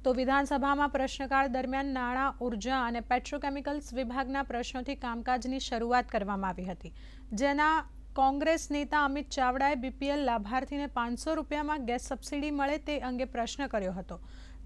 તો વિધાનસભામાં પ્રશ્નકાળ દરમિયાન નાણાં, ઉર્જા અને પેટ્રોકેમિકલ્સ વિભાગના પ્રશ્નોથી કામકાજની શરૂઆત કરવામાં આવી હતી, જેના કોંગ્રેસ નેતા અમિત ચાવડાએ બીપીએલ લાભાર્થીને 500 રૂપિયામાં ગેસ સબસિડી મળે તે અંગે પ્રશ્ન કર્યો હતો।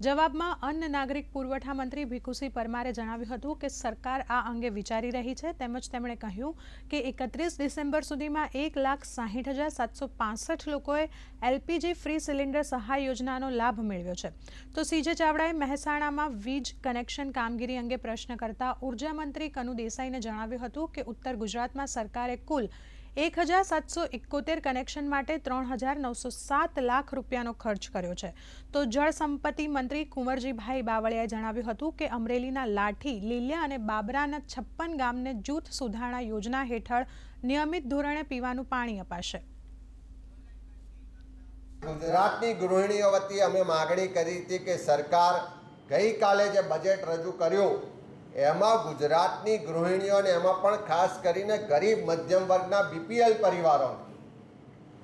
જવાબમાં અન્ન નાગરિક પુરવઠા મંત્રી ભીખુસિંહ પરમારે જણાવ્યું હતું કે સરકાર આ અંગે વિચારી રહી છે। તેમજ તેમણે કહ્યું કે 31 ડિસેમ્બર સુધીમાં 1,60,765 લોકોએ એલપીજી ફ્રી સિલિન્ડર સહાય યોજનાનો લાભ મેળવ્યો છે। તો સીજે ચાવડાએ મહેસાણામાં વીજ કનેક્શન કામગીરી અંગે પ્રશ્ન કરતા ઉર્જા મંત્રી કનુ દેસાઈને જણાવ્યું હતું કે ઉત્તર ગુજરાતમાં સરકારે કુલ 1,771 કનેક્શન માટે 3,907 લાખ રૂપિયાનો ખર્ચ કર્યો છે। તો જળ સંપત્તિ મંત્રી કુંવરજીભાઈ બાવળિયાએ જણાવ્યું હતું કે અમરેલીના લાઠી, લીલિયા અને બાબરાના 56 ગામને જૂથ સુધારણા યોજના હેઠળ નિયમિત ધોરણે પીવાનું પાણી અપાશે। ગુજરાતની ગૃહિણીઓ વતી અમે માગણી કરી હતી કે સરકાર ગઈકાલે જે બજેટ રજૂ કર્યું એમાં ગુજરાતની ગૃહિણીઓને એમાં પણ ખાસ કરીને ગરીબ મધ્યમ વર્ગના બીપીએલ પરિવારોને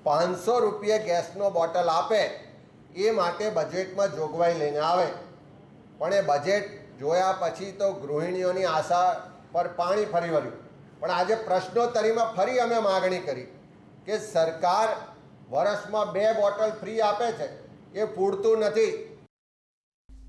500 રૂપિયા ગેસનો બોટલ આપે એ માટે બજેટમાં જોગવાઈ લઈને આવે, પણ એ બજેટ જોયા પછી તો ગૃહિણીઓની આશા પર પાણી ફરી વળ્યું। પણ આજે પ્રશ્નોત્તરીમાં ફરી અમે માગણી કરી કે સરકાર વર્ષમાં 2 બોટલ ફ્રી આપે છે, એ પૂરતું નથી।